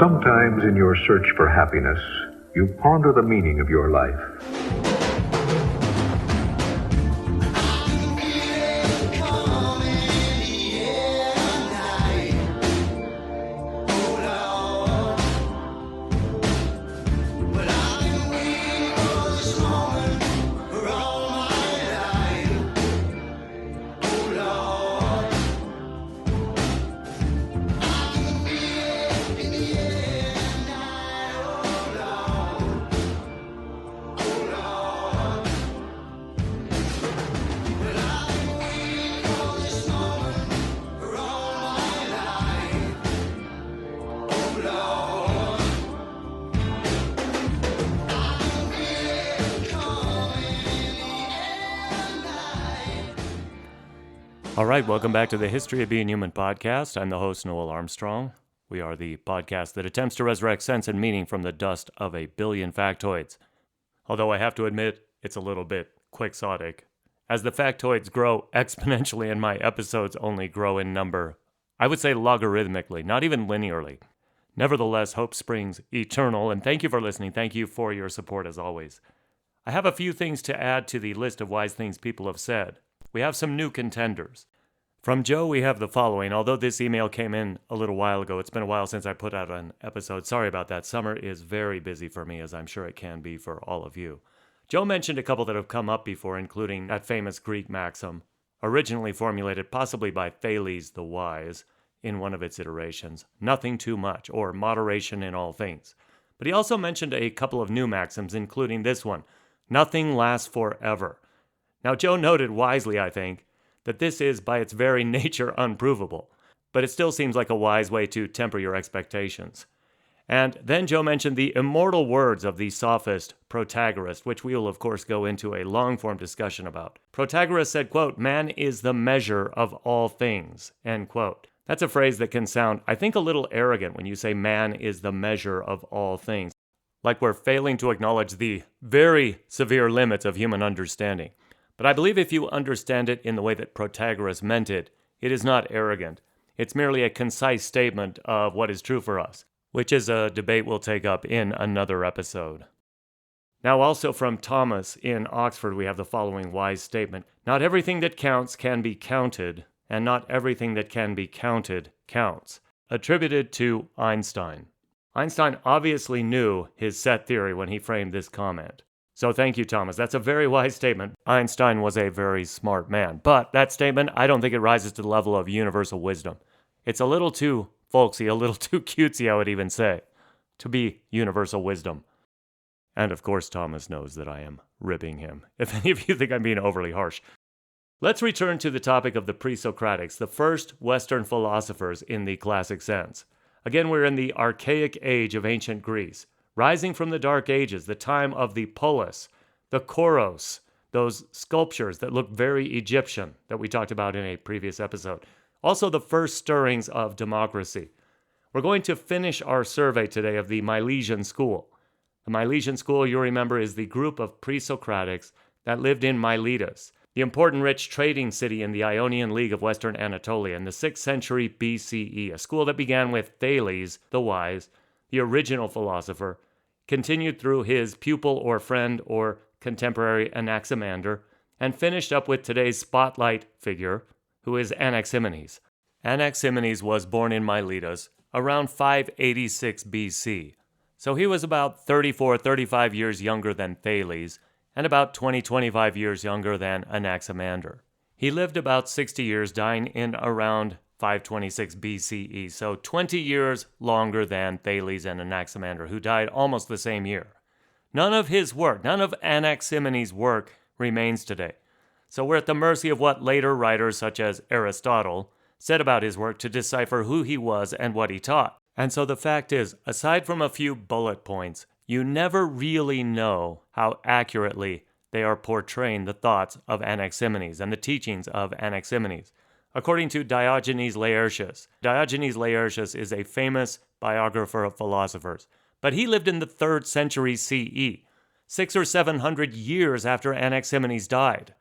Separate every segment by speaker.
Speaker 1: Sometimes in your search for happiness, you ponder the meaning of your life.
Speaker 2: All right, welcome back to the History of Being Human podcast. I'm the host, Noel Armstrong. We are the podcast that attempts to resurrect sense and meaning from the dust of a billion factoids. Although I have to admit, it's a little bit quixotic. As the factoids grow exponentially and my episodes only grow in number, I would say logarithmically, not even linearly. Nevertheless, hope springs eternal, and thank you for listening. Thank you for your support as always. I have a few things to add to the list of wise things people have said. We have some new contenders. From Joe, we have the following. Although this email came in a little while ago, it's been a while since I put out an episode. Sorry about that. Summer is very busy for me, as I'm sure it can be for all of you. Joe mentioned a couple that have come up before, including that famous Greek maxim, originally formulated possibly by Thales the Wise in one of its iterations, nothing too much, or moderation in all things. But he also mentioned a couple of new maxims, including this one, nothing lasts forever. Now, Joe noted wisely, I think, that this is by its very nature unprovable, but it still seems like a wise way to temper your expectations. And then Joe mentioned the immortal words of the sophist Protagoras, which we will of course go into a long-form discussion about. Protagoras said, quote, "Man is the measure of all things," end quote. That's a phrase that can sound, I think, a little arrogant when you say man is the measure of all things, like we're failing to acknowledge the very severe limits of human understanding. But I believe if you understand it in the way that Protagoras meant it, it is not arrogant. It's merely a concise statement of what is true for us, which is a debate we'll take up in another episode. Now also from Thomas in Oxford, we have the following wise statement. Not everything that counts can be counted, and not everything that can be counted counts. Attributed to Einstein. Einstein obviously knew his set theory when he framed this comment. So thank you, Thomas. That's a very wise statement. Einstein was a very smart man. But that statement, I don't think it rises to the level of universal wisdom. It's a little too folksy, a little too cutesy, I would even say, to be universal wisdom. And of course, Thomas knows that I am ribbing him, if any of you think I'm being overly harsh. Let's return to the topic of the pre-Socratics, the first Western philosophers in the classic sense. Again, we're in the archaic age of ancient Greece. Rising from the Dark Ages, the time of the polis, the choros, those sculptures that look very Egyptian that we talked about in a previous episode. Also the first stirrings of democracy. We're going to finish our survey today of the Milesian school. The Milesian school, you remember, is the group of pre-Socratics that lived in Miletus, the important rich trading city in the Ionian League of Western Anatolia in the 6th century BCE, a school that began with Thales the Wise, the original philosopher, continued through his pupil or friend or contemporary Anaximander, and finished up with today's spotlight figure, who is Anaximenes. Anaximenes was born in Miletus around 586 BC, so he was about 35 years younger than Thales, and about 25 years younger than Anaximander. He lived about 60 years, dying in around 526 BCE, so 20 years longer than Thales and Anaximander, who died almost the same year. None of his work, none of Anaximenes' work remains today. So we're at the mercy of what later writers such as Aristotle said about his work to decipher who he was and what he taught. And so the fact is, aside from a few bullet points, you never really know how accurately they are portraying the thoughts of Anaximenes and the teachings of Anaximenes. According to Diogenes Laertius is a famous biographer of philosophers, but he lived in the 3rd century CE, 600 or 700 years after Anaximenes died.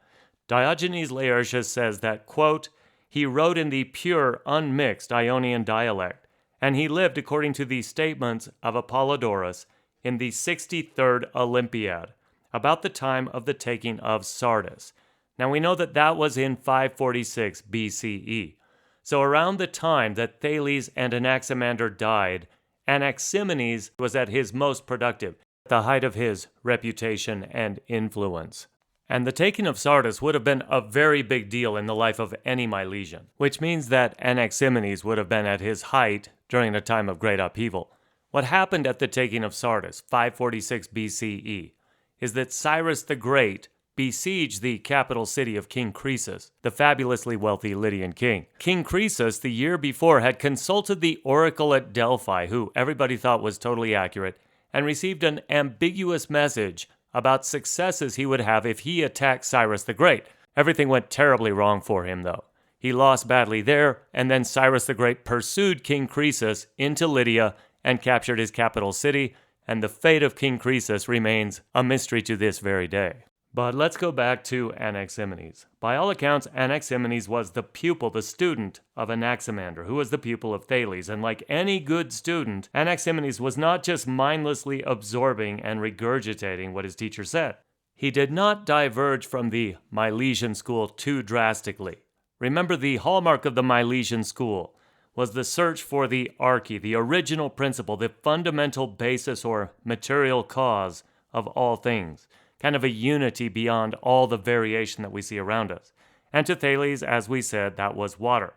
Speaker 2: Diogenes Laertius says that, quote, he wrote in the pure, unmixed Ionian dialect, and he lived according to the statements of Apollodorus in the 63rd Olympiad, about the time of the taking of Sardis. Now we know that that was in 546 BCE. So around the time that Thales and Anaximander died, Anaximenes was at his most productive, at the height of his reputation and influence. And the taking of Sardis would have been a very big deal in the life of any Milesian, which means that Anaximenes would have been at his height during a time of great upheaval. What happened at the taking of Sardis, 546 BCE, is that Cyrus the Great besieged the capital city of King Croesus, the fabulously wealthy Lydian king. King Croesus, the year before, had consulted the oracle at Delphi, who everybody thought was totally accurate, and received an ambiguous message about successes he would have if he attacked Cyrus the Great. Everything went terribly wrong for him, though. He lost badly there, and then Cyrus the Great pursued King Croesus into Lydia and captured his capital city, and the fate of King Croesus remains a mystery to this very day. But let's go back to Anaximenes. By all accounts, Anaximenes was the pupil, the student of Anaximander, who was the pupil of Thales. And like any good student, Anaximenes was not just mindlessly absorbing and regurgitating what his teacher said. He did not diverge from the Milesian school too drastically. Remember, the hallmark of the Milesian school was the search for the arche, the original principle, the fundamental basis or material cause of all things. Kind of a unity beyond all the variation that we see around us. And to Thales, as we said, that was water.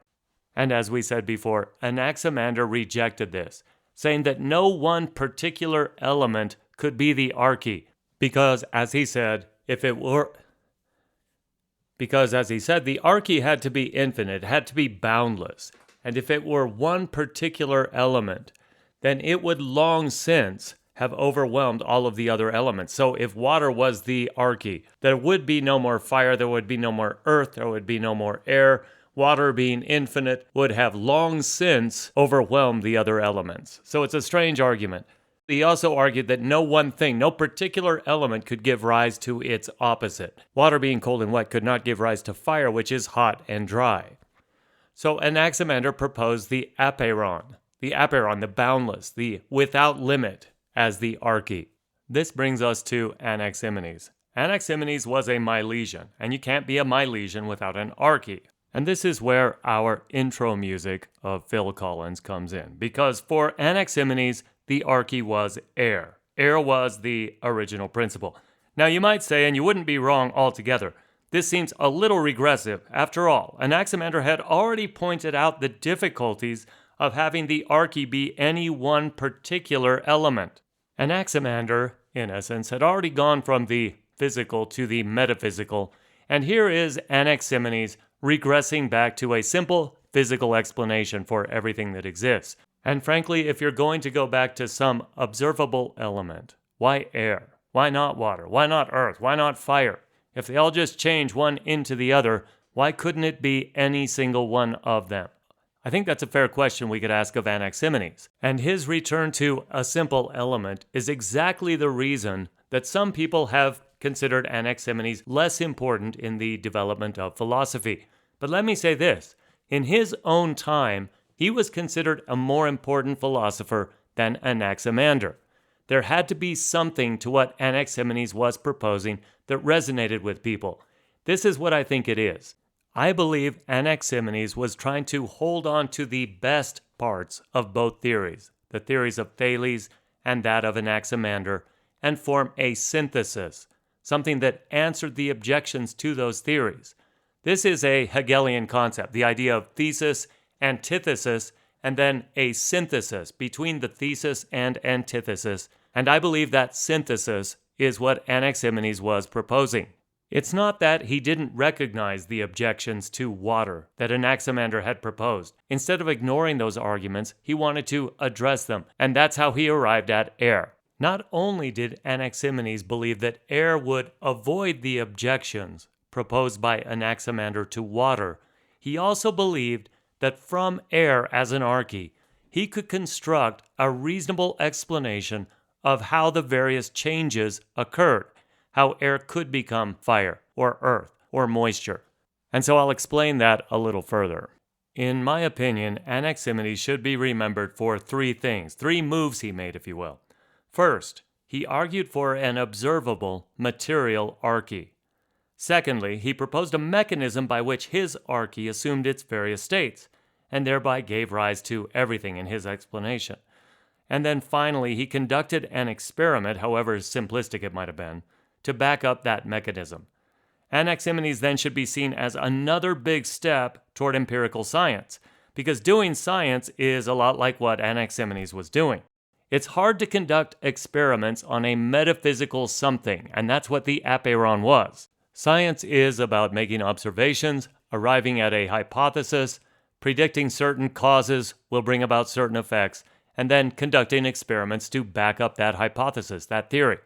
Speaker 2: And as we said before, Anaximander rejected this, saying that no one particular element could be the arche, because, as he said, the arche had to be infinite, had to be boundless. And if it were one particular element, then it would long since have overwhelmed all of the other elements. So if water was the arche, there would be no more fire, there would be no more earth, there would be no more air. Water, being infinite, would have long since overwhelmed the other elements. So it's a strange argument. He also argued that no one thing, no particular element could give rise to its opposite. Water, being cold and wet, could not give rise to fire, which is hot and dry. So Anaximander proposed the apeiron, the boundless, the without limit, as the arche. This brings us to Anaximenes. Anaximenes was a Milesian, and you can't be a Milesian without an arche. And this is where our intro music of Phil Collins comes in, because for Anaximenes, the arche was air. Air was the original principle. Now you might say, and you wouldn't be wrong altogether, this seems a little regressive. After all, Anaximander had already pointed out the difficulties of having the arche be any one particular element. Anaximander, in essence, had already gone from the physical to the metaphysical, and here is Anaximenes regressing back to a simple physical explanation for everything that exists. And frankly, if you're going to go back to some observable element, why air? Why not water? Why not earth? Why not fire? If they all just change one into the other, why couldn't it be any single one of them? I think that's a fair question we could ask of Anaximenes. And his return to a simple element is exactly the reason that some people have considered Anaximenes less important in the development of philosophy. But let me say this, in his own time, he was considered a more important philosopher than Anaximander. There had to be something to what Anaximenes was proposing that resonated with people. This is what I think it is. I believe Anaximenes was trying to hold on to the best parts of both theories, the theories of Thales and that of Anaximander, and form a synthesis, something that answered the objections to those theories. This is a Hegelian concept, the idea of thesis, antithesis, and then a synthesis between the thesis and antithesis, and I believe that synthesis is what Anaximenes was proposing. It's not that he didn't recognize the objections to water that Anaximander had proposed. Instead of ignoring those arguments, he wanted to address them, and that's how he arrived at air. Not only did Anaximenes believe that air would avoid the objections proposed by Anaximander to water, he also believed that from air as an arche, he could construct a reasonable explanation of how the various changes occurred, how air could become fire, or earth, or moisture. And so I'll explain that a little further. In my opinion, Anaximenes should be remembered for three things, three moves he made, if you will. First, he argued for an observable material archy. Secondly, he proposed a mechanism by which his archy assumed its various states, and thereby gave rise to everything in his explanation. And then finally, he conducted an experiment, however simplistic it might have been, to back up that mechanism. Anaximenes then should be seen as another big step toward empirical science, because doing science is a lot like what Anaximenes was doing. It's hard to conduct experiments on a metaphysical something, and that's what the apeiron was. Science is about making observations, arriving at a hypothesis, predicting certain causes will bring about certain effects, and then conducting experiments to back up that hypothesis, that theory.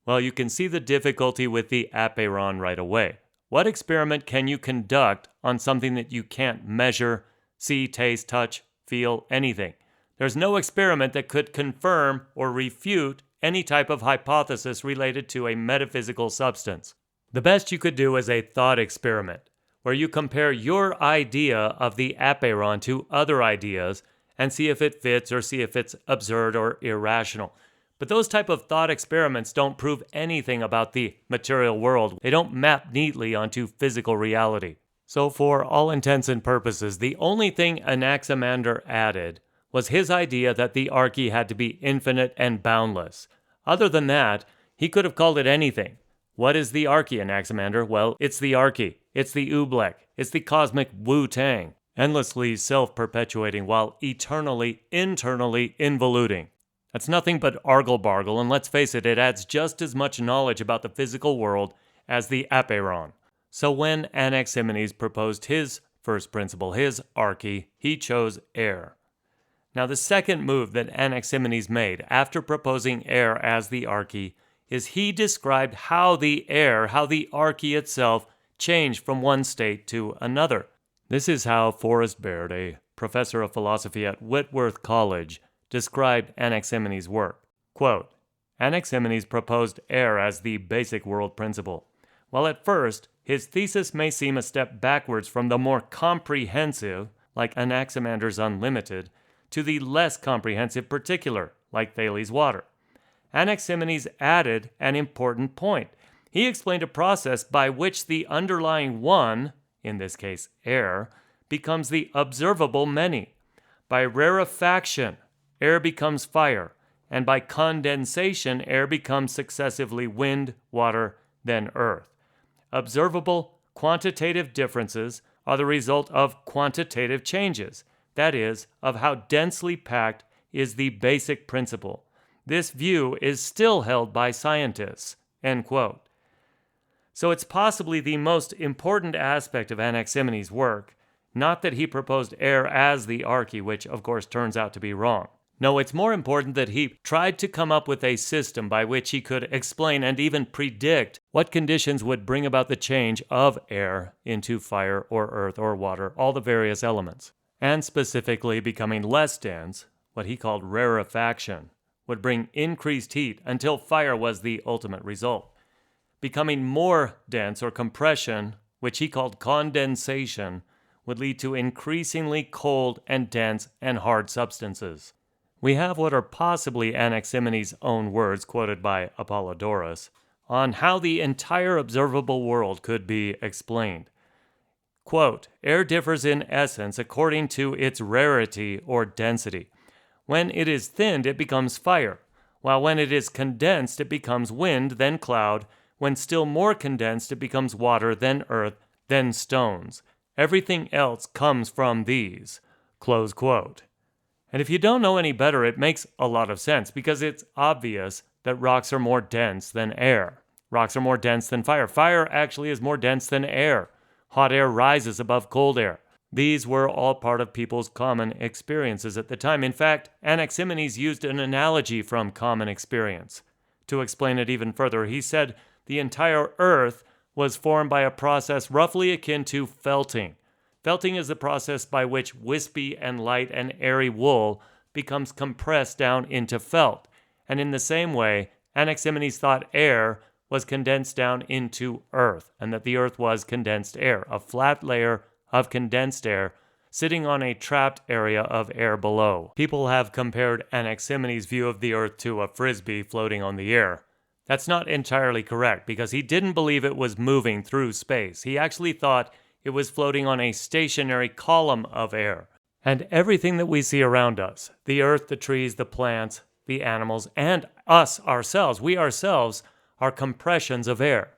Speaker 2: Well, you can see the difficulty with the apeiron right away. What experiment can you conduct on something that you can't measure, see, taste, touch, feel, anything? There's no experiment that could confirm or refute any type of hypothesis related to a metaphysical substance. The best you could do is a thought experiment, where you compare your idea of the apeiron to other ideas and see if it fits or see if it's absurd or irrational. But those type of thought experiments don't prove anything about the material world. They don't map neatly onto physical reality. So for all intents and purposes, the only thing Anaximander added was his idea that the archy had to be infinite and boundless. Other than that, he could have called it anything. What is the archy, Anaximander? Well, it's the archy. It's the oobleck. It's the cosmic Wu-Tang, endlessly self-perpetuating while eternally, internally involuting. That's nothing but argle-bargle, and let's face it, it adds just as much knowledge about the physical world as the apeiron. So when Anaximenes proposed his first principle, his archy, he chose air. Now the second move that Anaximenes made after proposing air as the archy is he described how the archy itself, changed from one state to another. This is how Forrest Baird, a professor of philosophy at Whitworth College, described Anaximenes' work. Quote, Anaximenes proposed air as the basic world principle. While at first, his thesis may seem a step backwards from the more comprehensive, like Anaximander's unlimited, to the less comprehensive particular, like Thales' water. Anaximenes added an important point. He explained a process by which the underlying one, in this case air, becomes the observable many. By rarefaction, air becomes fire, and by condensation, air becomes successively wind, water, then earth. Observable quantitative differences are the result of quantitative changes, that is, of how densely packed is the basic principle. This view is still held by scientists, end quote. So it's possibly the most important aspect of Anaximenes' work, not that he proposed air as the archy, which of course turns out to be wrong. No, it's more important that he tried to come up with a system by which he could explain and even predict what conditions would bring about the change of air into fire or earth or water, all the various elements. And specifically becoming less dense, what he called rarefaction, would bring increased heat until fire was the ultimate result. Becoming more dense or compression, which he called condensation, would lead to increasingly cold and dense and hard substances. We have what are possibly Anaximenes' own words, quoted by Apollodorus, on how the entire observable world could be explained. Quote, air differs in essence according to its rarity or density. When it is thinned, it becomes fire, while when it is condensed, it becomes wind, then cloud. When still more condensed, it becomes water, then earth, then stones. Everything else comes from these. Close quote. And if you don't know any better, it makes a lot of sense, because it's obvious that rocks are more dense than air. Rocks are more dense than fire. Fire actually is more dense than air. Hot air rises above cold air. These were all part of people's common experiences at the time. In fact, Anaximenes used an analogy from common experience. To explain it even further, he said the entire earth was formed by a process roughly akin to felting. Felting is the process by which wispy and light and airy wool becomes compressed down into felt. And in the same way, Anaximenes thought air was condensed down into earth, and that the earth was condensed air, a flat layer of condensed air, sitting on a trapped area of air below. People have compared Anaximenes' view of the Earth to a frisbee floating on the air. That's not entirely correct, because he didn't believe it was moving through space. He actually thought it was floating on a stationary column of air. And everything that we see around us, the earth, the trees, the plants, the animals, and us ourselves, we ourselves are compressions of air.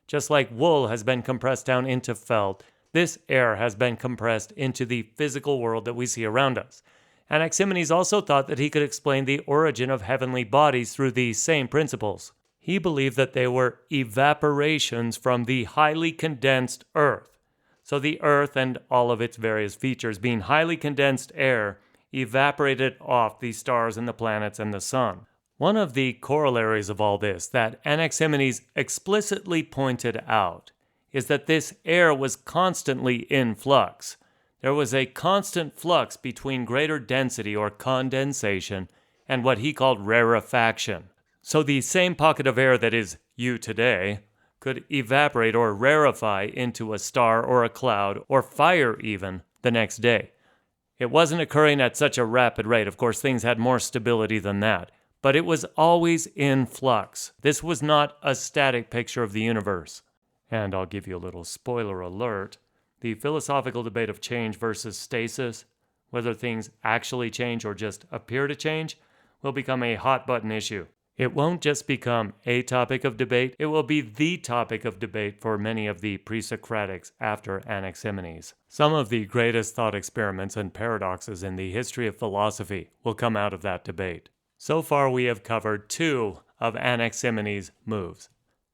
Speaker 2: Just like wool has been compressed down into felt, this air has been compressed into the physical world that we see around us. Anaximenes also thought that he could explain the origin of heavenly bodies through these same principles. He believed that they were evaporations from the highly condensed earth. So the earth and all of its various features, being highly condensed air, evaporated off the stars and the planets and the sun. One of the corollaries of all this that Anaximenes explicitly pointed out is that this air was constantly in flux. There was a constant flux between greater density or condensation and what he called rarefaction. So the same pocket of air that is you today could evaporate or rarefy into a star or a cloud or fire even the next day. It wasn't occurring at such a rapid rate. Of course, things had more stability than that. But it was always in flux. This was not a static picture of the universe. And I'll give you a little spoiler alert. The philosophical debate of change versus stasis, whether things actually change or just appear to change, will become a hot-button issue. It won't just become a topic of debate, it will be the topic of debate for many of the pre-Socratics after Anaximenes. Some of the greatest thought experiments and paradoxes in the history of philosophy will come out of that debate. So far we have covered two of Anaximenes' moves,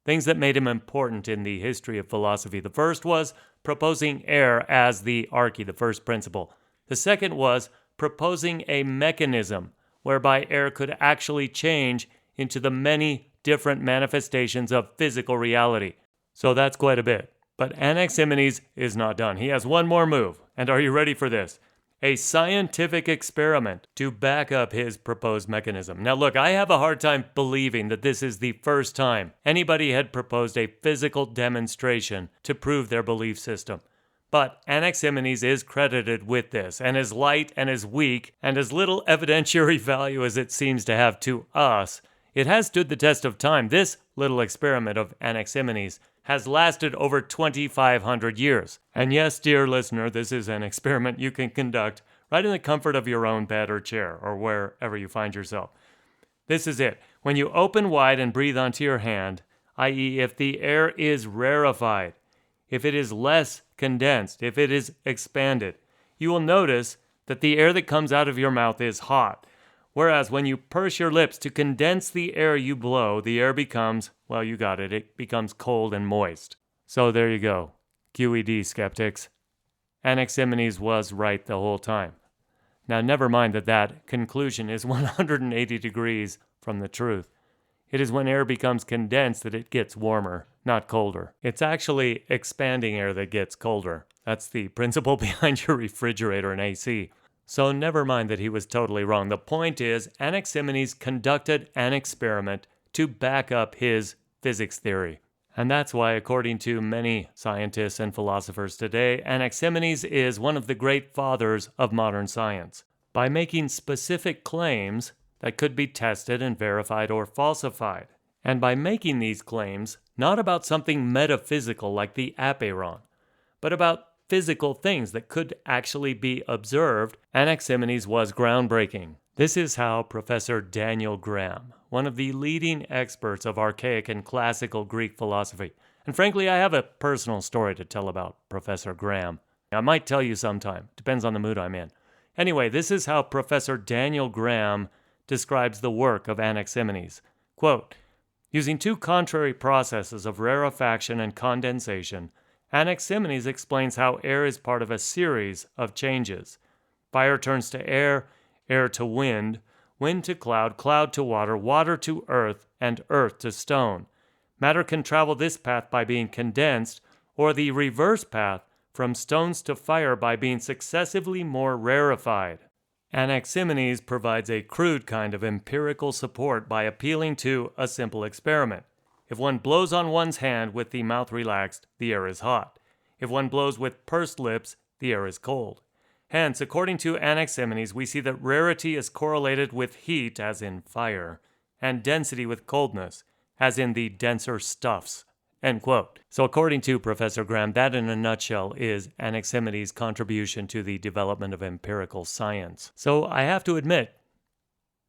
Speaker 2: things that made him important in the history of philosophy. The first was proposing air as the arche, the first principle. The second was proposing a mechanism whereby air could actually change into the many different manifestations of physical reality. So that's quite a bit. But Anaximenes is not done. He has one more move. And are you ready for this? A scientific experiment to back up his proposed mechanism. Now look, I have a hard time believing that this is the first time anybody had proposed a physical demonstration to prove their belief system. But Anaximenes is credited with this, and as light and as weak and as little evidentiary value as it seems to have to us, it has stood the test of time. This little experiment of Anaximenes has lasted over 2,500 years. And yes, dear listener, this is an experiment you can conduct right in the comfort of your own bed or chair or wherever you find yourself. This is it. When you open wide and breathe onto your hand, i.e. if the air is rarefied, if it is less condensed, if it is expanded, you will notice that the air that comes out of your mouth is hot. Whereas when you purse your lips to condense the air you blow, the air becomes, well, you got it, it becomes cold and moist. So there you go, QED skeptics. Anaximenes was right the whole time. Now never mind that conclusion is 180 degrees from the truth. It is when air becomes condensed that it gets warmer, not colder. It's actually expanding air that gets colder. That's the principle behind your refrigerator and AC. So never mind that he was totally wrong. The point is, Anaximenes conducted an experiment to back up his physics theory. And that's why, according to many scientists and philosophers today, Anaximenes is one of the great fathers of modern science. By making specific claims that could be tested and verified or falsified. And by making these claims, not about something metaphysical like the apeiron, but about physical things that could actually be observed, Anaximenes was groundbreaking. This is how Professor Daniel Graham, one of the leading experts of archaic and classical Greek philosophy, and frankly, I have a personal story to tell about Professor Graham. I might tell you sometime, depends on the mood I'm in. Anyway, this is how Professor Daniel Graham describes the work of Anaximenes. Quote, using two contrary processes of rarefaction and condensation, Anaximenes explains how air is part of a series of changes. Fire turns to air, air to wind, wind to cloud, cloud to water, water to earth, and earth to stone. Matter can travel this path by being condensed, or the reverse path from stones to fire by being successively more rarefied. Anaximenes provides a crude kind of empirical support by appealing to a simple experiment. If one blows on one's hand with the mouth relaxed, the air is hot. If one blows with pursed lips, the air is cold. Hence, according to Anaximenes, we see that rarity is correlated with heat, as in fire, and density with coldness, as in the denser stuffs. End quote. So according to Professor Graham, that in a nutshell is Anaximenes' contribution to the development of empirical science. So I have to admit,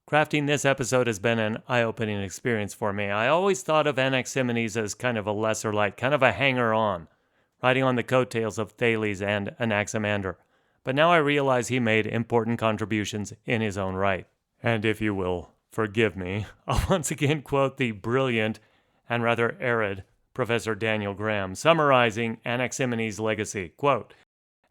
Speaker 2: crafting this episode has been an eye-opening experience for me. I always thought of Anaximenes as kind of a lesser light, kind of a hanger-on, riding on the coattails of Thales and Anaximander. But now I realize he made important contributions in his own right. And if you will forgive me, I'll once again quote the brilliant and rather arid Professor Daniel Graham, summarizing Anaximenes' legacy. Quote,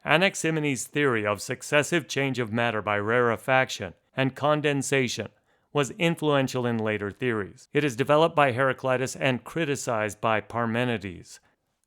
Speaker 2: Anaximenes' theory of successive change of matter by rarefaction and condensation was influential in later theories. It is developed by Heraclitus and criticized by Parmenides.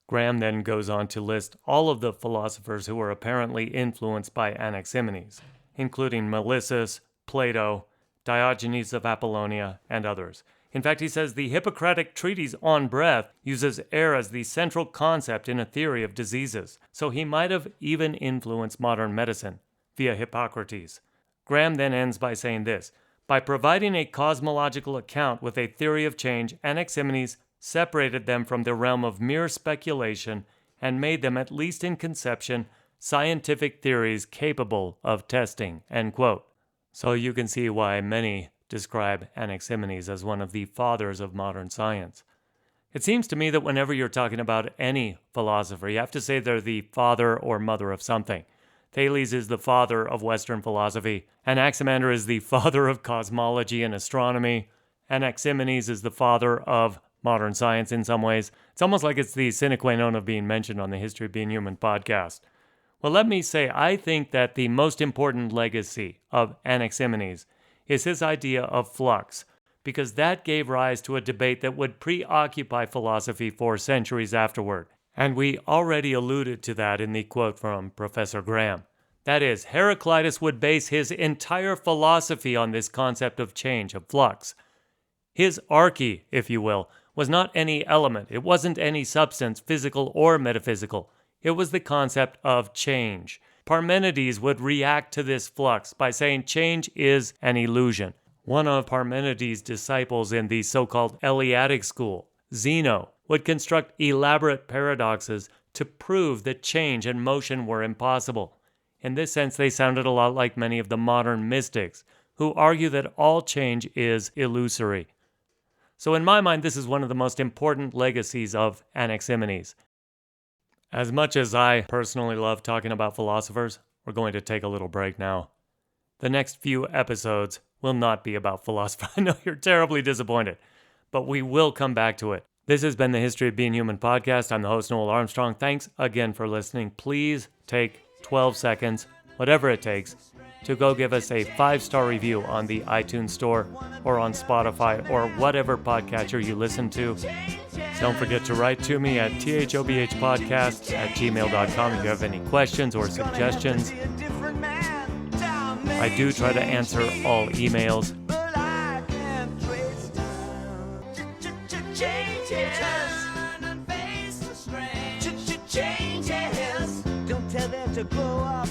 Speaker 2: Graham then goes on to list all of the philosophers who were apparently influenced by Anaximenes, including Milesian, Plato, Diogenes of Apollonia, and others. In fact, he says the Hippocratic treatise on breath uses air as the central concept in a theory of diseases, so he might have even influenced modern medicine via Hippocrates. Graham then ends by saying this, by providing a cosmological account with a theory of change, Anaximenes separated them from the realm of mere speculation and made them, at least in conception, scientific theories capable of testing. End quote. So you can see why many describe Anaximenes as one of the fathers of modern science. It seems to me that whenever you're talking about any philosopher, you have to say they're the father or mother of something. Thales is the father of Western philosophy. Anaximander is the father of cosmology and astronomy. Anaximenes is the father of modern science in some ways. It's almost like it's the sine qua non of being mentioned on the History of Being Human podcast. Well, let me say, I think that the most important legacy of Anaximenes is his idea of flux, because that gave rise to a debate that would preoccupy philosophy for centuries afterward. And we already alluded to that in the quote from Professor Graham. That is, Heraclitus would base his entire philosophy on this concept of change, of flux. His arche, if you will, was not any element. It wasn't any substance, physical or metaphysical. It was the concept of change. Parmenides would react to this flux by saying change is an illusion. One of Parmenides' disciples in the so-called Eleatic school, Zeno, would construct elaborate paradoxes to prove that change and motion were impossible. In this sense, they sounded a lot like many of the modern mystics, who argue that all change is illusory. So in my mind, this is one of the most important legacies of Anaximenes. As much as I personally love talking about philosophers, we're going to take a little break now. The next few episodes will not be about philosophy. I know you're terribly disappointed, but we will come back to it. This has been the History of Being Human podcast. I'm the host, Noel Armstrong. Thanks again for listening. Please take 12 seconds, whatever it takes, to go give us a 5-star review on the iTunes Store or on Spotify or whatever podcatcher you listen to. Don't forget to write to me at thobhpodcast@gmail.com if you have any questions or suggestions. I do try to answer all emails.
Speaker 3: Don't tell them to grow up.